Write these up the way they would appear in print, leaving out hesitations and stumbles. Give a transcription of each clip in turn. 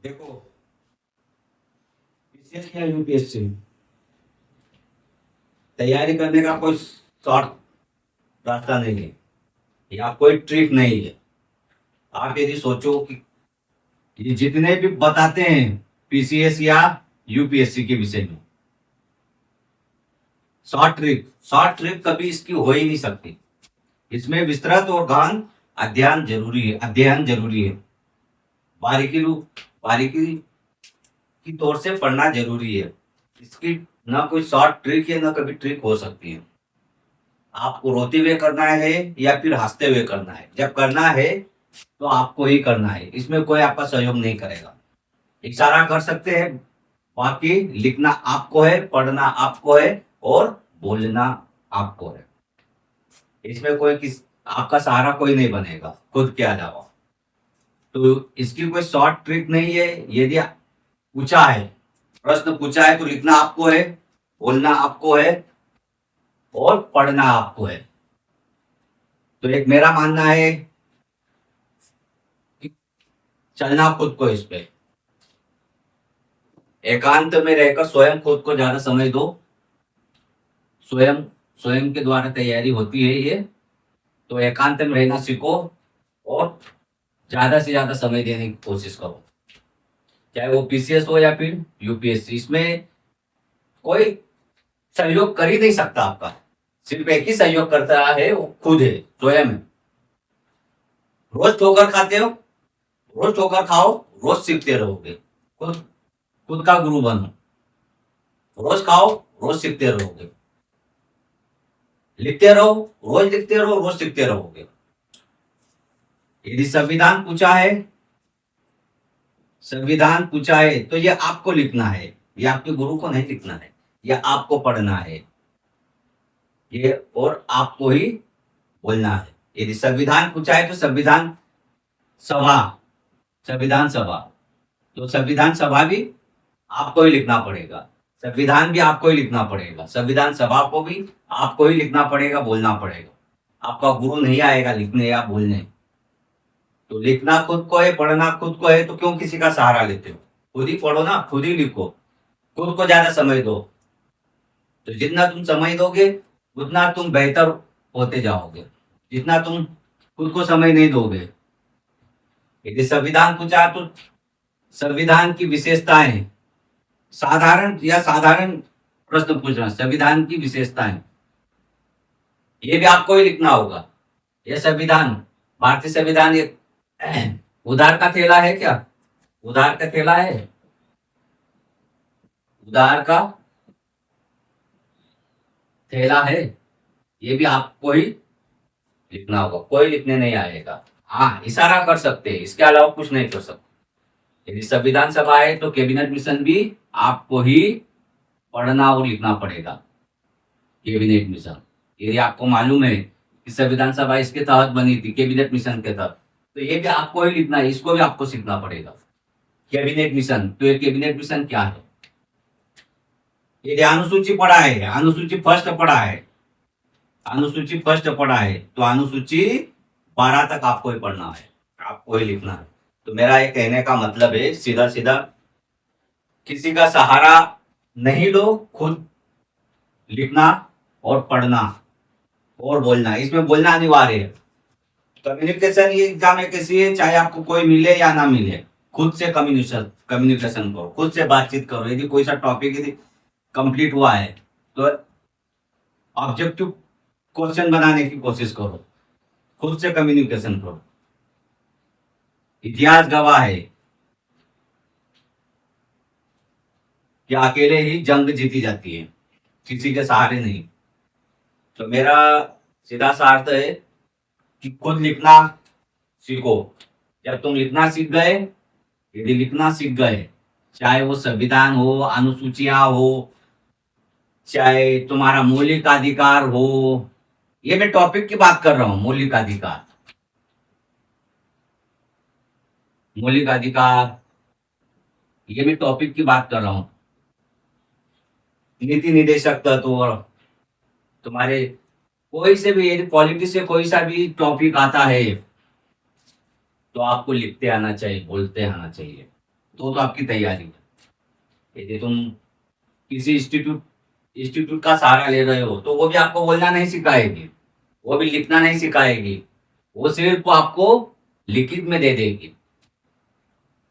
देखो, पीसीएस या यूपीएससी तैयारी करने का कोई शॉर्ट रास्ता नहीं है या कोई ट्रिक नहीं है। आप यदि सोचो कि ये जितने भी बताते हैं पीसीएस या यूपीएससी के विषय में, शॉर्ट ट्रिक कभी इसकी हो ही नहीं सकती। इसमें विस्तृत और गहन अध्ययन जरूरी है। बारीकी की तौर से पढ़ना जरूरी है। इसकी ना कोई शॉर्ट ट्रिक है, ना कभी ट्रिक हो सकती है। आपको रोते हुए करना है या फिर हंसते हुए करना है। जब करना है तो आपको ही करना है, इसमें कोई आपका सहयोग नहीं करेगा। इशारा कर सकते हैं, बाकी लिखना आपको है, पढ़ना आपको है और बोलना आपको है। इसमें आपका सहारा कोई नहीं बनेगा खुद के अलावा। तो इसकी कोई शॉर्ट ट्रिक नहीं है। यदि पूछा है, प्रश्न पूछा है, तो लिखना आपको है, बोलना आपको है और पढ़ना आपको है। तो एक मेरा मानना है कि चलना खुद को, इस पे एकांत में रहकर स्वयं खुद को ज्यादा समय दो। स्वयं स्वयं के द्वारा तैयारी होती है ये। तो एकांत में रहना सीखो और ज्यादा से ज्यादा समय देने की कोशिश करो, चाहे वो पीसीएस हो या फिर यूपीएससी। इसमें कोई सहयोग कर ही नहीं सकता आपका। सिर्फ एक ही सहयोग करता है, वो खुद है, स्वयं है। रोज ठोकर खाते हो, रोज ठोकर खाओ, रोज सीखते रहोगे। खुद खुद का गुरु बनो। रोज खाओ, रोज सीखते रहोगे। लिखते रहो, रोज लिखते रहो, रोज सीखते रहोगे। यदि संविधान पूछा है तो ये आपको लिखना है, ये आपके गुरु को नहीं लिखना है। ये आपको पढ़ना है, ये और आपको ही बोलना है। यदि संविधान पूछा है तो सभा संविधान सभा, तो संविधान सभा भी आपको ही लिखना पड़ेगा। संविधान भी आपको ही लिखना पड़ेगा। संविधान सभा को भी आपको ही लिखना पड़ेगा, बोलना पड़ेगा। आपका गुरु नहीं आएगा लिखने या बोलने। तो लिखना खुद को है, पढ़ना खुद को है, तो क्यों किसी का सहारा लेते हो? खुद ही पढ़ो ना, खुद ही लिखो। खुद को ज्यादा समय दो। तो जितना तुम समय दोगे उतना तुम बेहतर होते जाओगे। जितना तुम खुद को समय नहीं दोगे। यदि संविधान पूछा तो संविधान की विशेषताएं, साधारण प्रश्न पूछना, संविधान की विशेषताएं, ये भी आपको ही लिखना होगा। यह संविधान, भारतीय संविधान एक उधार का थैला है क्या? उधार का थैला है? उधार का थैला है? ये भी आपको ही लिखना होगा, कोई लिखने नहीं आएगा। हाँ, इशारा कर सकते हैं, इसके अलावा कुछ नहीं कर सकते। यदि संविधान सभा है तो कैबिनेट मिशन भी आपको ही पढ़ना और लिखना पड़ेगा। कैबिनेट मिशन, यदि आपको मालूम है कि संविधान सभा इसके तहत बनी थी, कैबिनेट मिशन के तहत, तो ये भी आपको ही लिखना है, इसको भी आपको सीखना पड़ेगा। कैबिनेट मिशन, तो ये कैबिनेट मिशन क्या है? यदि अनुसूची पढ़ा है, अनुसूची फर्स्ट पढ़ा है, तो अनुसूची 12 तक आपको ही पढ़ना है, आपको ही लिखना है। तो मेरा ये कहने का मतलब है, सीधा सीधा, किसी का सहारा नहीं लो, खुद लिखना और पढ़ना और बोलना। इसमें बोलना अनिवार्य है। कम्युनिकेशन, ये एग्जाम एक ऐसी है, चाहे आपको कोई मिले या ना मिले, खुद से कम्युनिकेशन करो, खुद से बातचीत करो। यदि कोई सा टॉपिक यदि कंप्लीट हुआ है तो ऑब्जेक्टिव क्वेश्चन बनाने की कोशिश करो, खुद से कम्युनिकेशन करो। इतिहास गवाह है कि अकेले ही जंग जीती जाती है, किसी के सहारे नहीं। तो मेरा सीधा सा अर्थ है कि खुद लिखना सीखो। जब तुम लिखना सीख गए, यदि लिखना सीख गए, चाहे वो संविधान हो, अनुसूचियां हो, चाहे तुम्हारा मौलिक अधिकार हो, ये मैं टॉपिक की बात कर रहा हूं। मौलिक अधिकार, ये मैं टॉपिक की बात कर रहा हूं। नीति निदेशक तत्व और तुम्हारे कोई से भी, यदि पॉलिटिक्स से कोई सा भी टॉपिक आता है, तो आपको लिखते आना चाहिए, बोलते आना चाहिए। तो आपकी तैयारी है। यदि तुम किसी इंस्टीट्यूट का सहारा ले रहे हो तो वो भी आपको बोलना नहीं सिखाएगी, वो भी लिखना नहीं सिखाएगी, वो सिर्फ आपको लिखित में दे देगी,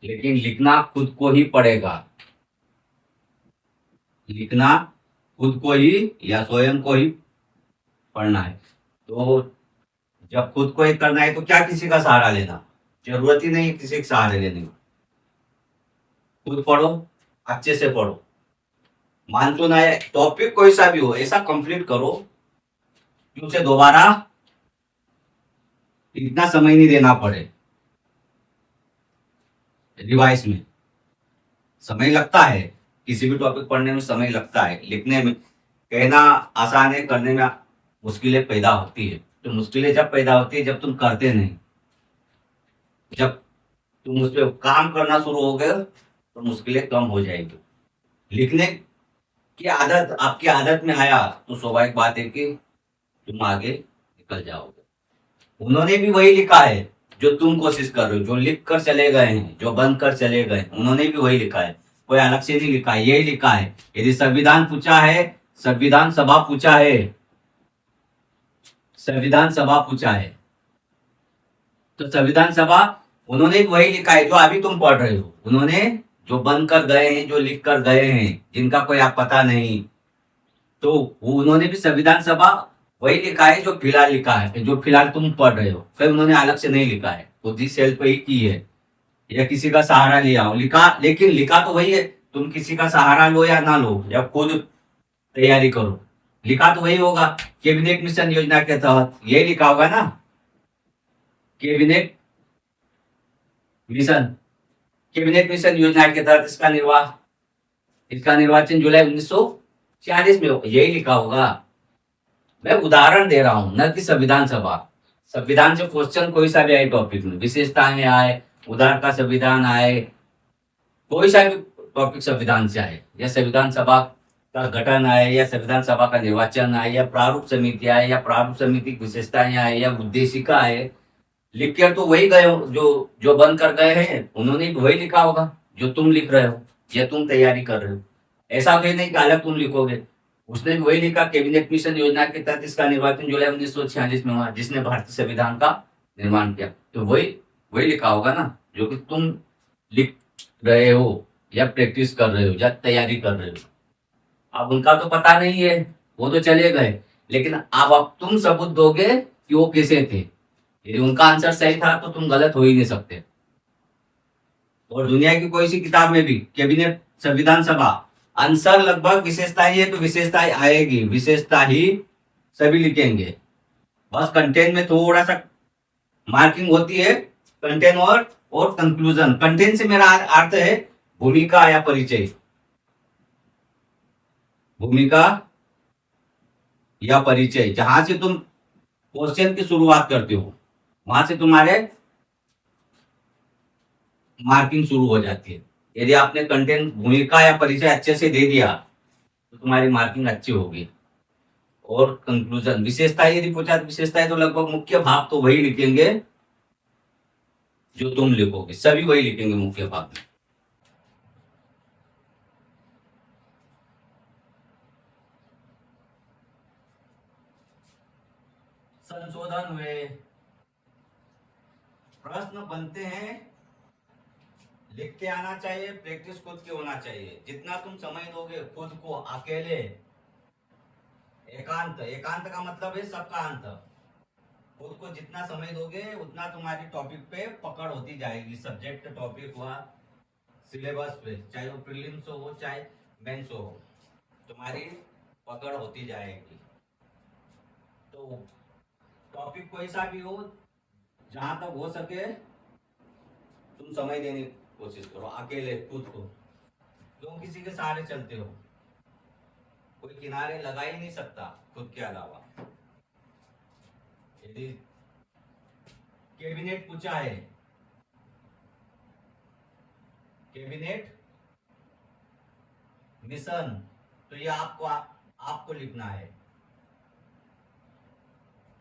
लेकिन लिखना खुद को ही पड़ेगा। लिखना खुद को ही या स्वयं को ही पढ़ना है। तो जब खुद को ही करना है तो क्या किसी का सहारा लेना, जरूरत ही नहीं किसी के सहारे लेने की। खुद पढ़ो, अच्छे से पढ़ो, मानसून है टॉपिक कोई सा भी हो ऐसा कंप्लीट करो कि उसे दोबारा इतना समय नहीं देना पड़े। रिवाइज में समय लगता है, किसी भी टॉपिक पढ़ने में समय लगता है, लिखने में कहना आसान है, करने में मुश्किलें पैदा होती है। तो मुश्किलें जब पैदा होती है जब तुम करते नहीं, जब तुम उस पर काम करना शुरू हो गए तो मुश्किलें कम हो जाएगी। लिखने की आदत आपकी आदत में आया तो स्वाभाविक बात है कि तुम आगे निकल जाओगे। उन्होंने भी वही लिखा है जो तुम कोशिश कर रहे हो, जो लिख कर चले गए हैं, जो बन कर चले गए, उन्होंने भी वही लिखा है, कोई अलग से नहीं लिखा है, यही लिखा है। यदि संविधान पूछा है, संविधान सभा पूछा है, संविधान सभा पूछा है तो संविधान सभा उन्होंने भी वही लिखा है जो अभी तुम पढ़ रहे हो। उन्होंने जो बन कर गए हैं, जो लिख कर गए हैं, जिनका कोई आप पता नहीं, तो वो उन्होंने भी संविधान सभा वही लिखा है जो फिलहाल लिखा है, जो फिलहाल तुम पढ़ रहे हो। कहीं उन्होंने अलग से नहीं लिखा है, खुद ही सेल्फ ही की है या किसी का सहारा लिया हो, लिखा, लेकिन लिखा तो वही है। तुम किसी का सहारा लो या ना लो या खुद तैयारी करो, लिखा तो वही होगा। कैबिनेट मिशन योजना के तहत यही लिखा होगा ना, कैबिनेट मिशन, कैबिनेट मिशन योजना के तहत इसका निर्वाचन जुलाई 1946 में यही लिखा होगा। मैं उदाहरण दे रहा हूं, न कि संविधान सभा। संविधान से क्वेश्चन कोई सा भी आए टॉपिक में, विशेषताएं आए, उदार का संविधान आए, कोई सा भी टॉपिक संविधान से आए, या संविधान सभा का गठन आए, या संविधान सभा का निर्वाचन आए, या प्रारूप समिति आए, या प्रारूप समिति की विशेषताएं आए, या उद्देशिका आए, लिख कर तो वही गए हो, जो बन कर गए हैं उन्होंने भी वही लिखा होगा जो तुम लिख रहे हो या तुम तैयारी कर रहे हो। ऐसा कहीं नहीं कि अलग तुम लिखोगे। उसने भी वही लिखा, कैबिनेट मिशन योजना के तहत इसका निर्वाचन जुलाई 1946 में हुआ, जिसने भारतीय संविधान का निर्माण किया। तो वही वही लिखा होगा ना जो कि तुम लिख रहे हो या प्रैक्टिस कर रहे हो या तैयारी कर रहे हो। अब उनका तो पता नहीं है, वो तो चले गए, लेकिन अब तुम सबूत दोगे कि वो कैसे थे। यदि उनका आंसर सही था तो तुम गलत हो ही नहीं सकते। और दुनिया की कोई सी किताब में भी कैबिनेट संविधान सभा आंसर लगभग विशेषताएं है तो विशेषताएं आएगी, विशेषता ही सभी लिखेंगे। बस कंटेंट में थोड़ा सा मार्किंग होती है, कंटेंट और कंक्लूजन। कंटेंट से मेरा अर्थ है भूमिका या परिचय, भूमिका या परिचय, जहां से तुम क्वेश्चन की शुरुआत करते हो वहां से तुम्हारे मार्किंग शुरू हो जाती है। यदि आपने कंटेंट भूमिका या परिचय अच्छे से दे दिया तो तुम्हारी मार्किंग अच्छी होगी। और कंक्लूजन, विशेषताएं यदि पूछा तो विशेषताएं तो लगभग मुख्य भाग तो वही लिखेंगे जो तुम लिखोगे, सभी वही लिखेंगे मुख्य भाग में। संशोधन हुए, प्रश्न बनते हैं, लिख के आना चाहिए, प्रैक्टिस खुद की होना चाहिए। जितना तुम समय दोगे खुद को अकेले, एकांत, एकांत का मतलब है सबका अंत, खुद को जितना समय दोगे उतना तुम्हारी टॉपिक पे पकड़ होती जाएगी। सब्जेक्ट टॉपिक हुआ, सिलेबस पे, चाहे वो प्रीलिम्स हो चाहे मेंस हो, तुम्हारी पकड़ होती जाएगी। तो टॉपिक कोई सा भी हो, जहां तक हो सके तुम समय देने की कोशिश करो अकेले खुद को। क्यों किसी के सहारे चलते हो, कोई किनारे लगा ही नहीं सकता खुद के अलावा। यदि कैबिनेट पूछा है, कैबिनेट मिशन, तो ये आपको लिखना है।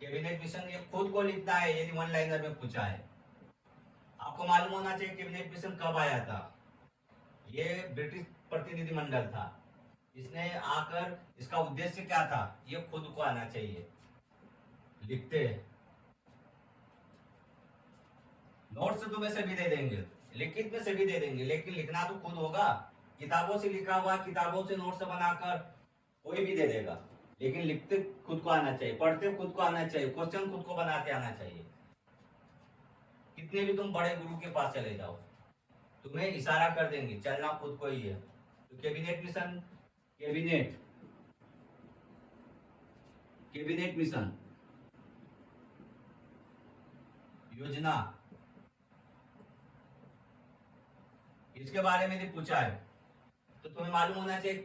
कैबिनेट मिशन ये खुद को लिखना है। यदि वन लाइनर में पूछा है, आपको मालूम होना चाहिए कैबिनेट मिशन कब आया था, ये ब्रिटिश प्रतिनिधिमंडल था। इसने आकर, इसका उद्देश्य क्या था, ये खुद को आना चाहिए। लिखते हैं, नोट्स तुम्हें सभी दे देंगे, लिखित में सभी दे देंगे, लेकिन लिखना तो खुद होगा। किताबों से लिखा हुआ, किताबों से नोट्स बनाकर कोई भी दे देगा, लेकिन लिखते खुद को आना चाहिए, पढ़ते खुद को आना चाहिए, क्वेश्चन खुद को बनाते आना चाहिए। कितने भी तुम बड़े गुरु के पास चले जाओ, तुम्हें इशारा कर देंगे, चलना खुद को ही है। तो कैबिनेट मिशन, कैबिनेट मिशन योजना, इसके बारे में भी पूछा है तो तुम्हें मालूम होना चाहिए।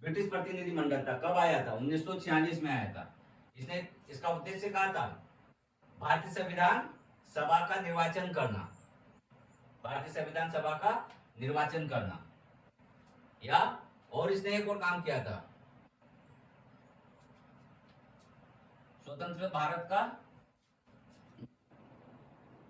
ब्रिटिश प्रतिनिधिमंडल था, कब आया था, 1946 में आया था। इसने, इसका उद्देश्य क्या था, भारतीय संविधान सभा का निर्वाचन करना, भारतीय संविधान सभा का निर्वाचन करना। या और इसने एक और काम किया था, स्वतंत्र भारत का